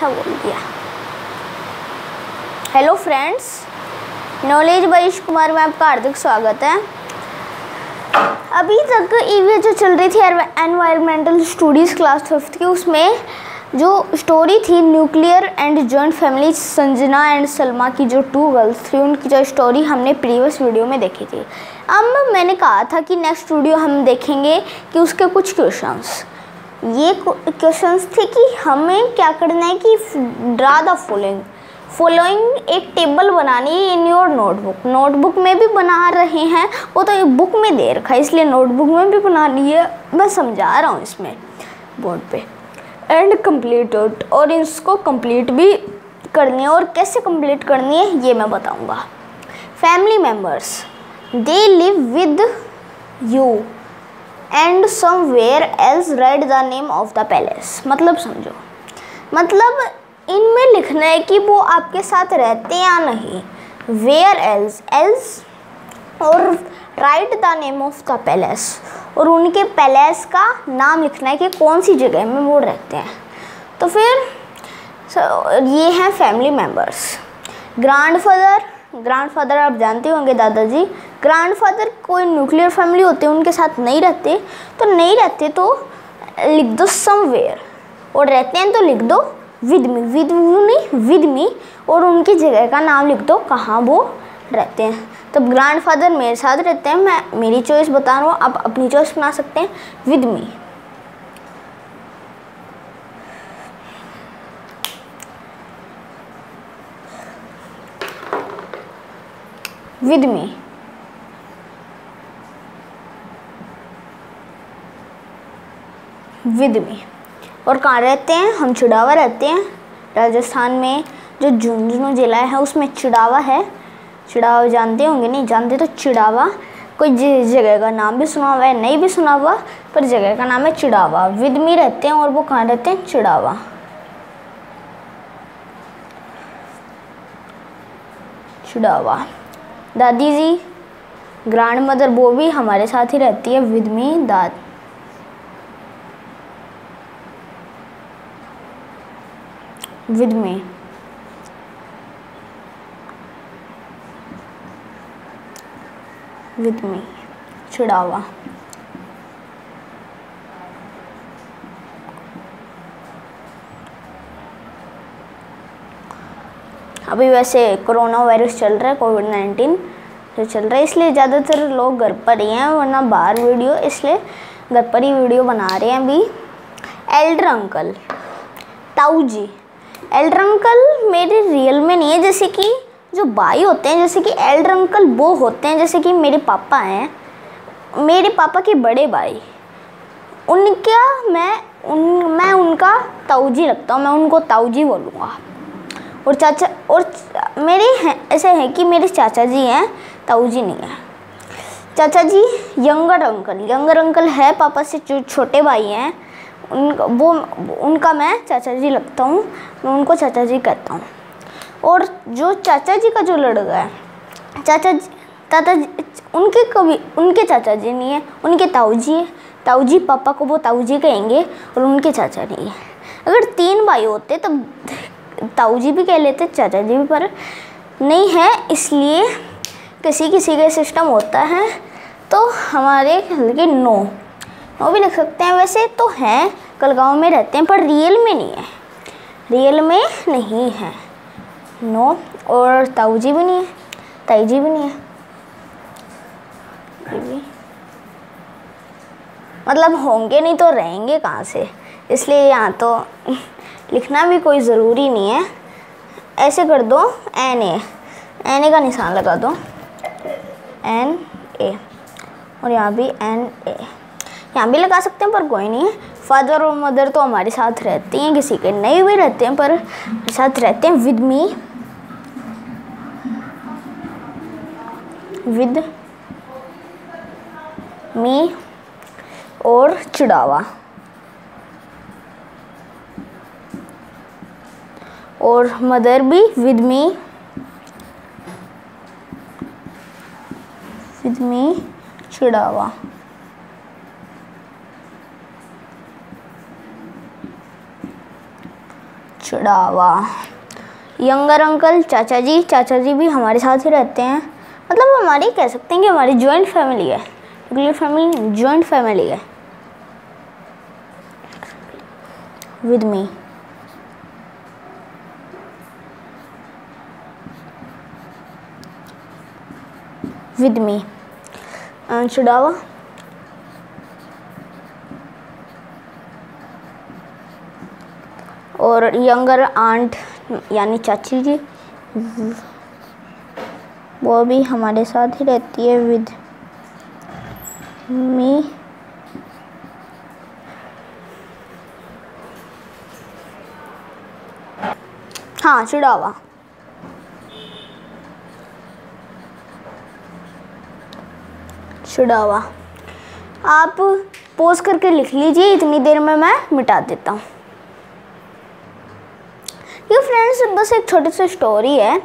बोल दिया। Hello friends, knowledge by ईश कुमार में आपका हार्दिक स्वागत है। अभी तक ईवीएस जो चल रही थी एनवायरमेंटल स्टडीज़ क्लास 5th की, उसमें जो स्टोरी थी nuclear and joint family, Sanjana and Salma की जो 2 गर्ल्स थी, उनकी जो स्टोरी हमने प्रीवियस वीडियो में देखी थी। अब मैंने कहा था कि नेक्स्ट वीडियो हम देखेंगे कि उसके कुछ क्वेश्चंस, ये क्वेश्चंस थे कि हमें क्या करना है कि ड्रा द फॉलोइंग एक टेबल बनानी है इन योर नोटबुक में भी बना रहे हैं, वो तो एक बुक में दे रखा है इसलिए नोटबुक में भी बनानी है, मैं समझा रहा हूँ इसमें बोर्ड पे। एंड कंप्लीट इट, और इसको कंप्लीट भी करनी है, और कैसे कंप्लीट करनी है ये मैं बताऊँगा। Family members they live with you and somewhere else right the name of the palace. मतलब समझो, मतलब इनमें लिखना है कि वो आपके साथ रहते या नहीं। वेयर एल्स और right the name of the palace, और उनके पैलेस का नाम लिखना है कि कौन सी जगह में वो रहते हैं। तो फिर ये हैं फैमिली मेम्बर्स। ग्रैंडफादर आप जानते होंगे, दादाजी। ग्रैंडफादर कोई न्यूक्लियर फैमिली होते हैं, उनके साथ नहीं रहते तो लिख दो समवेयर, और रहते हैं तो लिख दो विद मी, और उनकी जगह का नाम लिख दो कहाँ वो रहते हैं। तो ग्रैंडफादर मेरे साथ रहते हैं, मैं मेरी चॉइस बता रहा हूँ, आप अपनी चॉइस बना सकते हैं। With me. और कहाँ रहते हैं? हम चिड़ावा रहते हैं, राजस्थान में जो झुंझुनू जिला है उसमें चिड़ावा है। चिड़ावा जानते होंगे, नहीं जानते तो चिड़ावा कोई जगह का नाम भी सुना हुआ है, नहीं भी सुना हुआ, पर जगह का नाम है चिड़ावा। विद मी रहते हैं, और वो कहाँ रहते हैं? चिड़ावा। दादी जी, ग्रैंड मदर, वो भी हमारे साथ ही रहती है। With me Chirawa. अभी वैसे कोरोना वायरस चल रहा है, कोविड-19 जो चल रहा है, इसलिए ज़्यादातर लोग घर पर ही हैं, वरना बाहर वीडियो, इसलिए घर पर ही वीडियो बना रहे हैं अभी। एल्डर अंकल, ताऊ जी। एल्डर अंकल मेरे रियल में नहीं है, जैसे कि जो भाई होते हैं, जैसे कि एल्डर अंकल वो होते हैं, जैसे कि मेरे पापा हैं, मेरे पापा के बड़े भाई, उनका मैं उनका ताऊ जी लगता हूँ, मैं उनको ताऊ जी बोलूँगा। और चाचा, और मेरे हैं ऐसे हैं कि मेरे चाचा जी हैं, ताऊ जी नहीं है। चाचा जी यंगर अंकल है, पापा से जो छोटे भाई हैं, उनका मैं चाचा जी लगता हूँ, मैं उनको चाचा जी कहता हूँ। और जो चाचा जी का जो लड़का है, उनके चाचा जी नहीं है, उनके ताऊ जी है। ताऊ जी, पापा को वो ताऊ जी कहेंगे, और उनके चाचा नहीं है। अगर 3 भाई होते तब ताऊ जी भी कह लेते, चाचा जी भी, पर नहीं है, इसलिए किसी का सिस्टम होता है। तो हमारे हल्के नो भी लिख सकते हैं। वैसे तो हैं, कलगांव में रहते हैं, पर रियल में नहीं है नो। और ताऊ जी भी नहीं है, ताई जी भी नहीं है, मतलब होंगे नहीं तो रहेंगे कहाँ से, इसलिए यहाँ तो लिखना भी कोई ज़रूरी नहीं है। ऐसे कर दो, NA का निशान लगा दो, NA, और यहाँ भी NA, यहाँ भी लगा सकते हैं, पर कोई नहीं है। फादर और मदर तो हमारे साथ रहती हैं, किसी के नहीं भी रहते हैं, पर साथ रहते हैं। विद मी और चिड़ावा, और मदर भी विद मी चिड़ावा। चढ़ावा। यंगर अंकल, चाचा जी भी हमारे साथ ही रहते हैं, मतलब हमारी कह सकते हैं कि हमारी जॉइंट फैमिली है। न्यूक्लियर फैमिली जॉइंट फैमिली है। With me, with me. चढ़ावा, और यंगर आंट यानी चाची जी, वो भी हमारे साथ ही रहती है। विद मी, हाँ चढ़ावा। चढ़ावा आप पोज करके लिख लीजिए, इतनी देर में मैं मिटा देता हूँ। ये फ्रेंड्स बस एक छोटी सी स्टोरी है,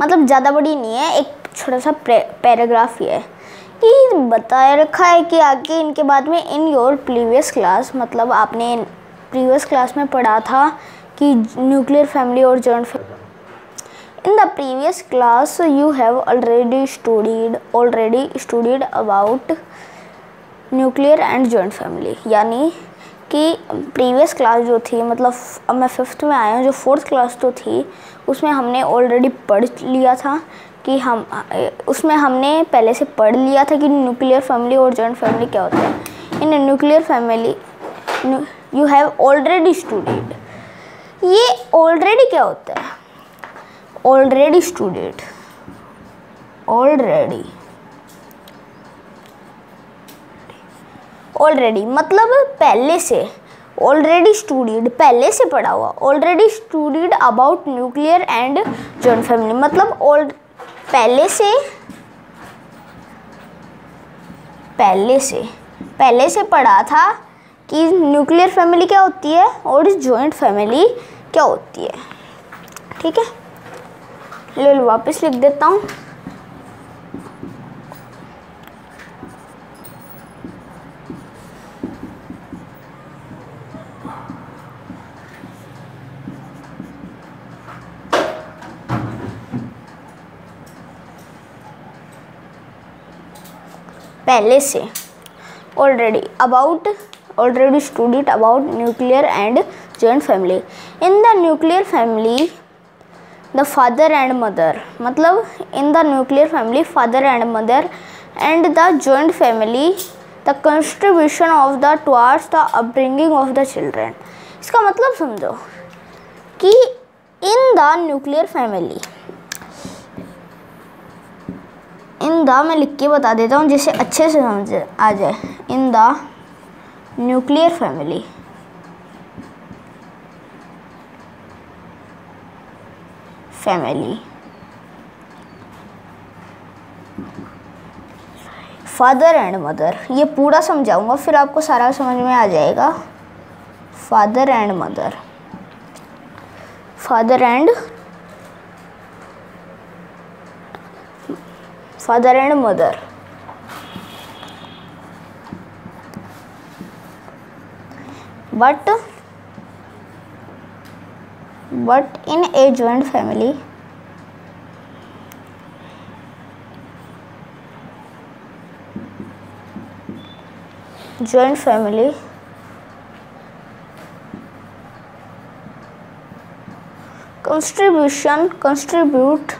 मतलब ज़्यादा बड़ी नहीं है, एक छोटा सा पैराग्राफ ही है कि बताया रखा है कि आगे इनके बाद में इन योर प्रीवियस क्लास, मतलब आपने प्रीवियस क्लास में पढ़ा था कि न्यूक्लियर फैमिली और joint family. In the previous class you have already studied about nuclear and joint family। यानी कि प्रीवियस क्लास जो थी, मतलब अब मैं 5th में आया हूँ, जो 4th क्लास तो थी उसमें हमने ऑलरेडी पढ़ लिया था कि उसमें हमने पहले से पढ़ लिया था कि न्यूक्लियर फैमिली और जॉइंट फैमिली क्या होता है। In nuclear family you have already studied. ये ऑलरेडी क्या होता है? ऑलरेडी स्टूडेड, ऑलरेडी मतलब पहले से, ऑलरेडी स्टूडिड पहले से पढ़ा हुआ, already studied about nuclear and joint family मतलब पहले से पढ़ा था कि न्यूक्लियर फैमिली क्या होती है और जॉइंट फैमिली क्या होती है। ठीक है, लो वापस लिख देता हूँ। पहले से, already studied about nuclear and joint family। In the nuclear family the father and mother, मतलब in the nuclear family father and mother and the joint family the contribution of the towards the upbringing of the children। इसका मतलब समझो कि in the nuclear family, in the मैं लिख के बता देता हूँ जिससे अच्छे से समझ आ जाए। In the nuclear family father and mother, ये पूरा समझाऊंगा फिर आपको सारा समझ में आ जाएगा। Father and mother, father and mother but in a joint family contribute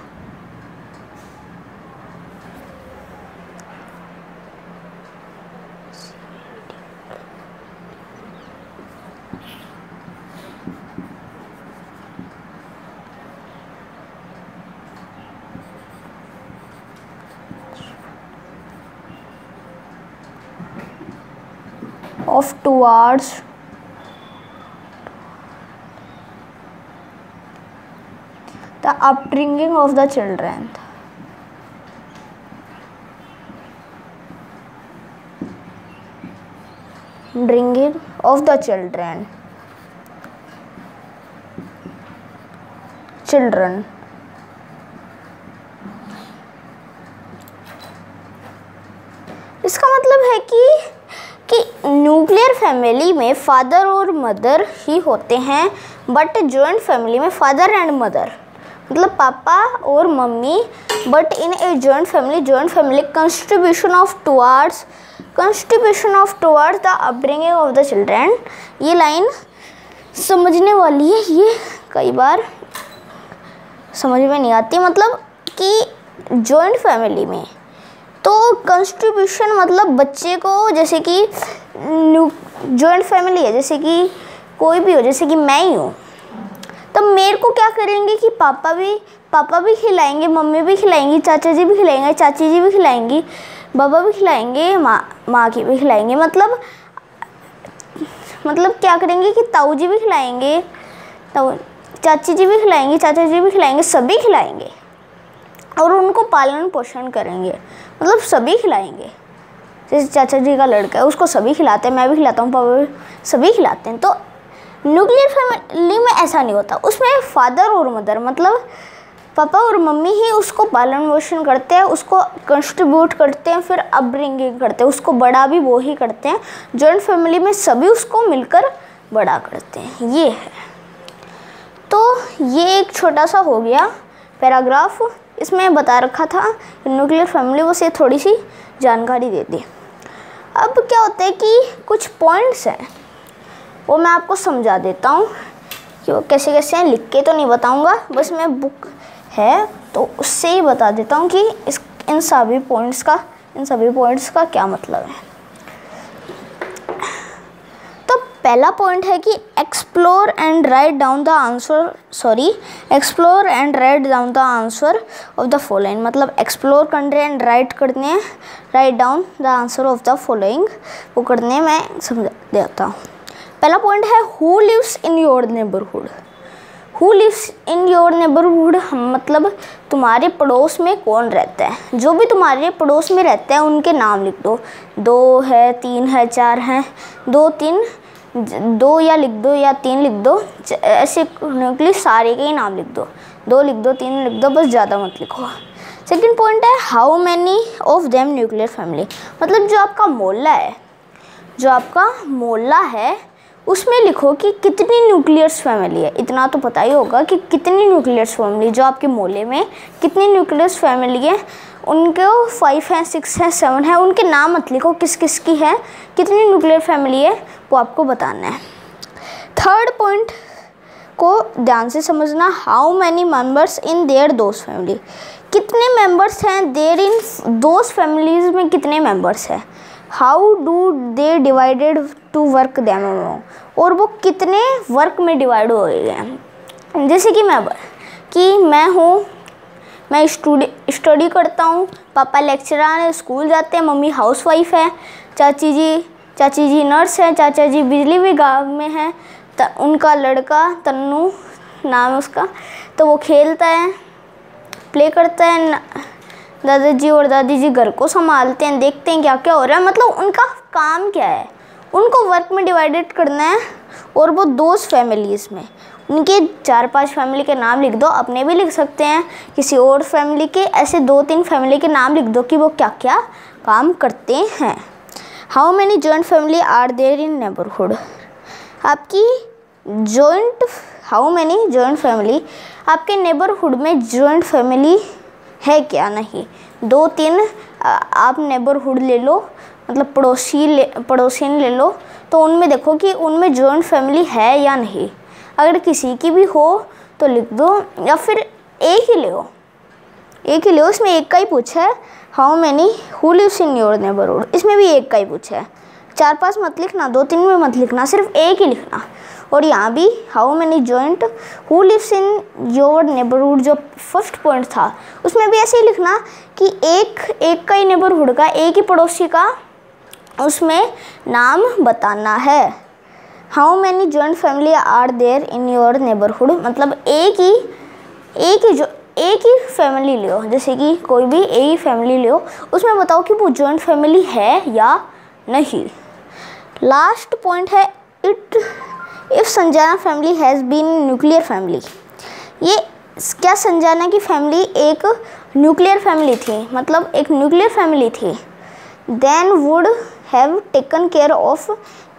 of towards the upbringing of the children। Bringing of the children इसका मतलब है कि न्यूक्लियर फैमिली में फादर और मदर ही होते हैं, बट जॉइंट फैमिली में फादर एंड मदर मतलब पापा और mummy, but in a joint family contribution of towards the upbringing of the children. ये लाइन समझने वाली है, ये कई बार समझ में नहीं आती। मतलब कि जॉइंट फैमिली में तो कंट्रीब्यूशन मतलब बच्चे को, जैसे कि जॉइंट फैमिली है, जैसे कि कोई भी हो, जैसे कि मैं ही हूँ, तब मेरे को क्या करेंगे कि पापा भी खिलाएंगे, मम्मी भी खिलाएंगी, चाचा जी भी खिलाएंगे, चाची जी भी खिलाएंगी, बाबा भी खिलाएंगे, माँ की भी खिलाएंगे। मतलब क्या करेंगे कि ताऊ जी भी खिलाएंगे, चाची जी भी खिलाएंगे, चाचा जी भी खिलाएंगे, सभी खिलाएंगे और उनको पालन पोषण करेंगे। मतलब सभी खिलाएंगे। जैसे चाचा जी का लड़का है, उसको सभी खिलाते हैं, मैं भी खिलाता हूँ, पापा भी, सभी खिलाते हैं। तो न्यूक्लियर फैमिली में ऐसा नहीं होता, उसमें फादर और मदर मतलब पापा और मम्मी ही उसको पालन पोषण करते हैं, उसको कंट्रीब्यूट करते हैं, फिर अपब्रिंगिंग करते हैं, उसको बड़ा भी वो ही करते हैं। जॉइंट फैमिली में सभी उसको मिलकर बड़ा करते हैं। ये है, तो ये एक छोटा सा हो गया पैराग्राफ, इसमें बता रखा था न्यूक्लियर फैमिली, बस ये थोड़ी सी जानकारी दे दी। अब क्या होता है कि कुछ पॉइंट्स हैं वो मैं आपको समझा देता हूँ कि वो कैसे कैसे हैं। लिख के तो नहीं बताऊँगा, बस मैं बुक है तो उससे ही बता देता हूँ कि इन सभी पॉइंट्स का क्या मतलब है। तो पहला पॉइंट है कि explore and write down the answer of the following. मतलब एक्सप्लोर करने and write down the answer of the following, वो करने मैं समझा देता हूँ। पहला पॉइंट है who lives in your neighbourhood. मतलब तुम्हारे पड़ोस में कौन रहता है। जो भी तुम्हारे पड़ोस में रहता है उनके नाम लिख दो। 2 है, 3 है, 4 हैं, 2 या लिख दो या 3 लिख दो, ऐसे न्यूक्लियर सारे के ही नाम लिख दो। 2 लिख दो, 3 लिख दो, बस ज़्यादा मत लिखो। सेकेंड पॉइंट है how many of them nuclear family. मतलब जो आपका मोहल्ला है उसमें लिखो कि कितनी न्यूक्लियस फैमिली है। इतना तो पता ही होगा कि कितनी न्यूक्लियस फैमिली, जो आपके मोहल्ले में कितनी न्यूक्लियस फैमिली है, उनके 5 हैं, 6 हैं, 7 हैं, उनके नाम मत लिखो किस किस की है, कितनी न्यूक्लियर फैमिली है वो आपको बताना है। थर्ड पॉइंट को ध्यान से समझना, how many members in their दोस्त फैमिली। कितने मेंबर्स हैं देयर इन दोस्त फैमिलीज़ में, कितने मेंबर्स हैं। How do they divided to work them, और वो कितने वर्क में डिवाइड हो गए हैं। जैसे कि मैं स्टडी करता हूँ, पापा लेक्चरर हैं, स्कूल जाते हैं, मम्मी हाउसवाइफ है, चाची जी नर्स है, चाचा जी बिजली विभाग में है, उनका लड़का तन्नू नाम है उसका, तो वो खेलता है, प्ले करता है। दादाजी और दादी जी घर को संभालते हैं, देखते हैं क्या क्या हो रहा है। मतलब उनका काम क्या है, उनको वर्क में डिवाइडेड करना है। और वो दोस्त फैमिलीज़ में उनके 4-5 फैमिली के नाम लिख दो, अपने भी लिख सकते हैं, किसी और फैमिली के, ऐसे 2-3 फैमिली के नाम लिख दो कि वो क्या क्या काम करते हैं। How many joint family are there in neighbourhood. How many joint family, आपके नेबरहुड में जॉइंट फैमिली है क्या, नहीं। 2-3 आप नेबरहुड ले लो, मतलब पड़ोसिन ले लो, तो उनमें देखो कि उनमें जॉइंट फैमिली है या नहीं। अगर किसी की भी हो तो लिख दो, या फिर एक ही ले हो, इसमें एक का ही पूछा है। How many who lives in your neighbourhood, इसमें भी एक का ही पूछा है। 4-5 मत लिखना, 2-3 में मत लिखना, सिर्फ एक ही लिखना। और यहाँ भी how many joint who lives in your neighbourhood, जो फर्स्ट पॉइंट था उसमें भी ऐसे ही लिखना कि एक का ही नेबरहुड का, एक ही पड़ोसी का उसमें नाम बताना है। How many joint family are there in your neighbourhood, मतलब एक ही फैमिली लियो, जैसे कि कोई भी एक ही फैमिली लियो, उसमें बताओ कि वो जॉइंट फैमिली है या नहीं। लास्ट पॉइंट है if Sanjana family has been nuclear family. ये क्या संजना की फैमिली एक न्यूक्लियर फैमिली थी, मतलब एक न्यूक्लियर फैमिली थी। Then would have taken care of,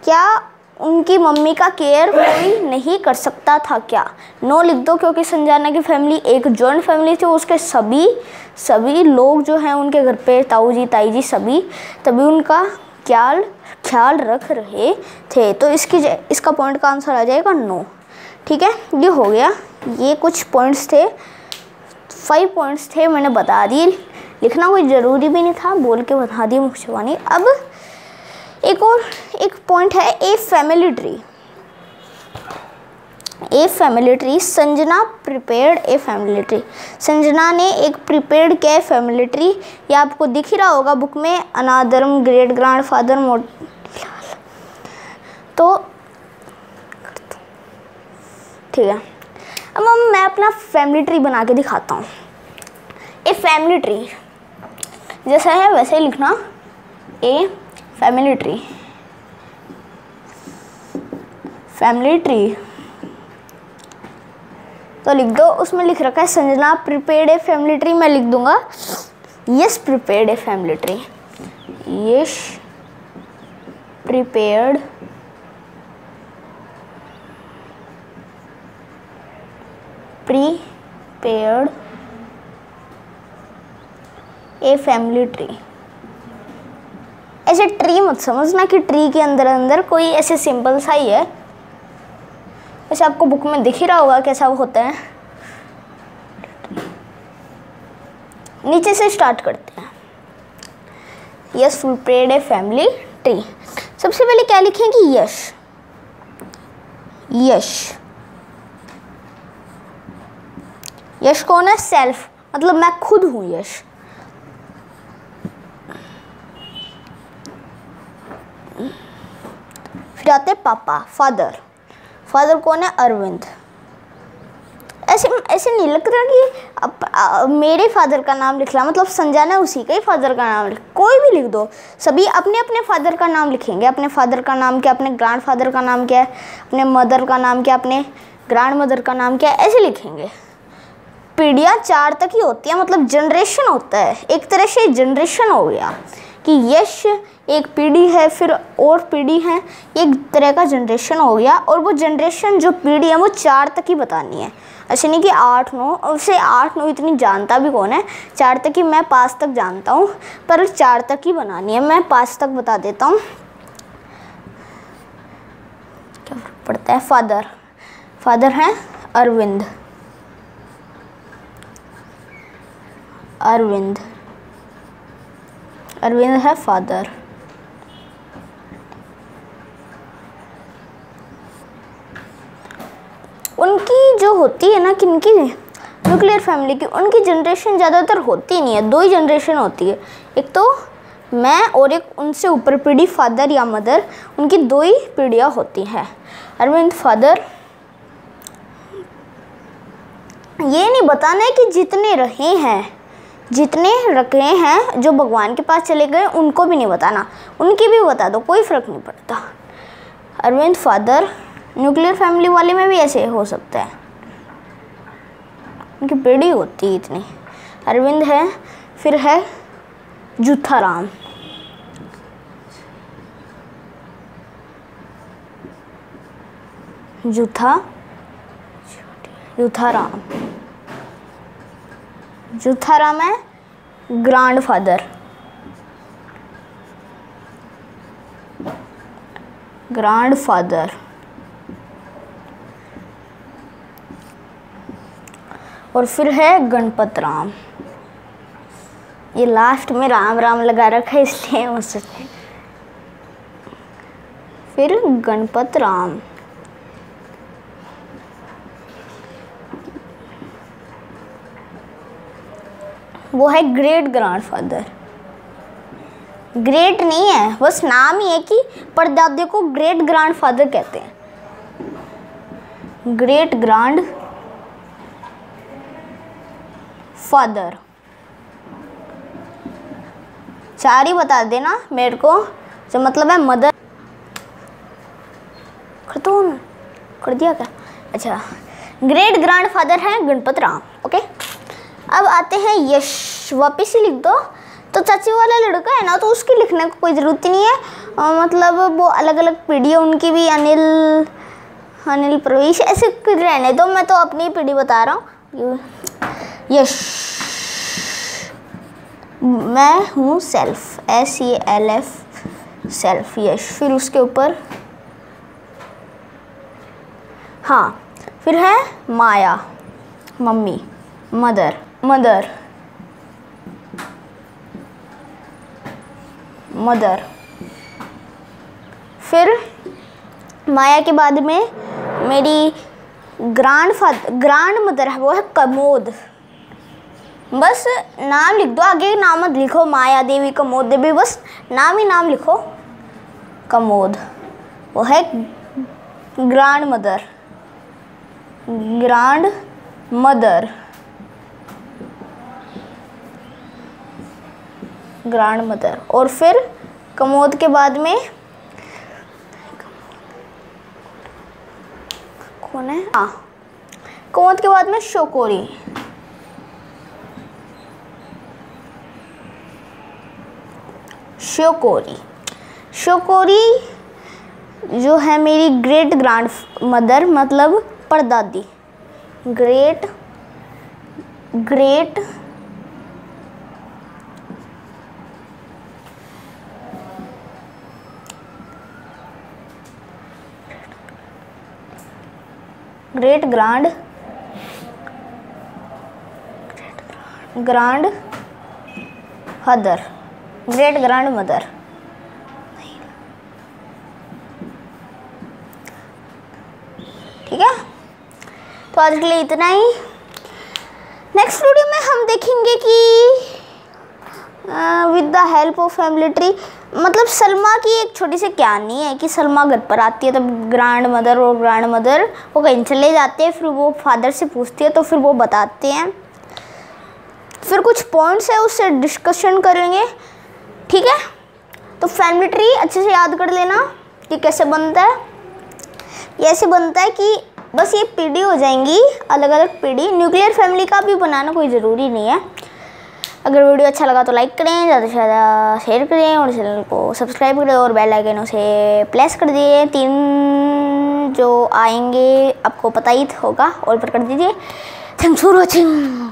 क्या उनकी मम्मी का केयर कोई नहीं कर सकता था क्या? नो लिख दो, क्योंकि संजना की फैमिली एक जॉइंट फैमिली थी। उसके सभी लोग जो हैं उनके घर पे, ताऊ जी ताई जी सभी उनका ख्याल रख रहे थे। तो इसका पॉइंट का आंसर आ जाएगा नो। ठीक है, ये हो गया। ये कुछ पॉइंट्स थे, 5 पॉइंट्स थे, मैंने बता दिए। लिखना कोई ज़रूरी भी नहीं था, बोल के बता दिए मुझे वानी। अब एक पॉइंट है, a family tree. A family tree, Sanjana prepared a family tree. Sanjana ने एक प्रिपेयर्ड किया फैमिली ट्री। ये आपको दिख ही रहा होगा बुक में, अनादरम ग्रेट ग्रैंड फादर तो ठीक है। अब मैं अपना फैमिली ट्री बना के दिखाता हूँ। ए फैमिली ट्री जैसा है वैसे ही लिखना, a family tree. Family tree तो लिख दो, उसमें लिख रखा है Sanjana prepared a family tree. मैं लिख दूंगा yes prepared a family tree. Yes prepared a family tree. ऐसे ट्री मत समझना कि ट्री के अंदर कोई ऐसे सिंपल सा ही है। वैसे आपको बुक में दिख ही रहा होगा कैसा वो होता है। नीचे से स्टार्ट करते हैं। Yes prepared a family tree. सबसे पहले क्या लिखेंगे? यश। यश कौन है? सेल्फ, मतलब मैं खुद हूं यश। फिर आते पापा, फादर कौन है? अरविंद। ऐसे नहीं लग रहा कि मेरे फादर का नाम लिख रहा, मतलब संजना उसी का ही फादर का नाम लिख, कोई भी लिख दो। सभी अपने अपने फादर का नाम लिखेंगे। अपने फादर का नाम क्या, अपने ग्रैंड फादर का नाम क्या है, अपने मदर का नाम क्या, अपने ग्रैंड मदर का नाम क्या है, ऐसे लिखेंगे। पीढ़ियाँ 4 तक ही होती है, मतलब जनरेशन होता है। एक तरह से जनरेशन हो गया कि यश एक पीढ़ी है, फिर और पीढ़ी है, एक तरह का जनरेशन हो गया। और वो जनरेशन जो पीढ़ी है वो 4 तक ही बतानी है, ऐसे नहीं कि 8 9। उसे 8 9 इतनी जानता भी कौन है, 4 तक ही, मैं 5 तक जानता हूँ, पर 4 तक ही बनानी है। मैं 5 तक बता देता हूँ, क्या फर्क पड़ता है। फादर है अरविंद है फादर। उनकी जो होती है ना, किनकी, न्यूक्लियर फैमिली की, उनकी जनरेशन ज़्यादातर होती नहीं है, 2 ही जनरेशन होती है। एक तो मैं और एक उनसे ऊपर पीढ़ी फादर या मदर, उनकी 2 ही पीढ़ियाँ होती हैं। अरविंद फादर। ये नहीं बताना है कि जितने रखे हैं जो भगवान के पास चले गए उनको भी नहीं बताना, उनकी भी बता दो, कोई फ़र्क नहीं पड़ता। अरविंद फादर। न्यूक्लियर फैमिली वाले में भी ऐसे हो सकता है, उनकी पीढ़ी होती है इतनी। अरविंद है, फिर है जूथाराम। जूथाराम है ग्रैंड फादर। और फिर है गणपत राम। ये लास्ट में राम लगा रखा है इसलिए उससे। फिर गणपत राम। वो है ग्रेट ग्रैंडफादर। ग्रेट नहीं है, बस नाम ही है कि परदादे को ग्रेट ग्रैंडफादर कहते हैं। Great grand father. 4 ही बता देना मेरे को, जो मतलब है मदर। कर दिया क्या? अच्छा, ग्रेट ग्रैंडफादर है गणपत राम। ओके, अब आते हैं यश। वापिस ही लिख दो। तो चाची वाला लड़का है ना, तो उसकी लिखने को कोई ज़रूरत ही नहीं है। मतलब वो अलग अलग पीढ़ी है उनकी भी। अनिल प्रवेश ऐसे रहने दो, मैं तो अपनी पीढ़ी बता रहा हूँ। यश, मैं हूँ सेल्फ, SELF, सेल्फ, यश। फिर उसके ऊपर हाँ, फिर है माया, मम्मी, मदर, मदर, मदर। फिर माया के बाद में मेरी ग्रांड मदर है, वो है कमोद। बस नाम लिख दो, आगे नाम मत लिखो, माया देवी, कमोद देवी, बस नाम ही नाम लिखो, कमोद। वो है grand mother, grand mother, grand mother. और फिर कमोद के बाद में कौन है? हाँ, कमोद के बाद में शोकोरी, शोकोरी। शोकोरी जो है मेरी ग्रेट ग्रैंड मदर, मतलब परदादी, great great great grandmother, great grandmother. ठीक है, तो आज के लिए इतना ही। नेक्स्ट वीडियो में हम देखेंगे कि with the help of family tree, मतलब सलमा की एक छोटी सी कहानी है कि सलमा घर पर आती है, तब ग्रैंड मदर और ग्रैंड मदर वो कहीं चले जाते हैं, फिर वो फादर से पूछती है, तो फिर वो बताते हैं, फिर कुछ पॉइंट्स है उससे डिस्कशन करेंगे। ठीक है, तो फैमिली ट्री अच्छे से याद कर लेना कि कैसे बनता है। ये ऐसे बनता है कि बस ये पीढ़ी हो जाएंगी, अलग अलग पीढ़ी। न्यूक्लियर फैमिली का भी बनाना कोई ज़रूरी नहीं है। अगर वीडियो अच्छा लगा तो लाइक करें, ज़्यादा से ज़्यादा शेयर करें और चैनल को सब्सक्राइब करें और बेल आइकन उसे प्रेस कर दीजिए। 3 जो आएंगे आपको पता ही होगा, और पर कर दीजिए। Thanks for watching.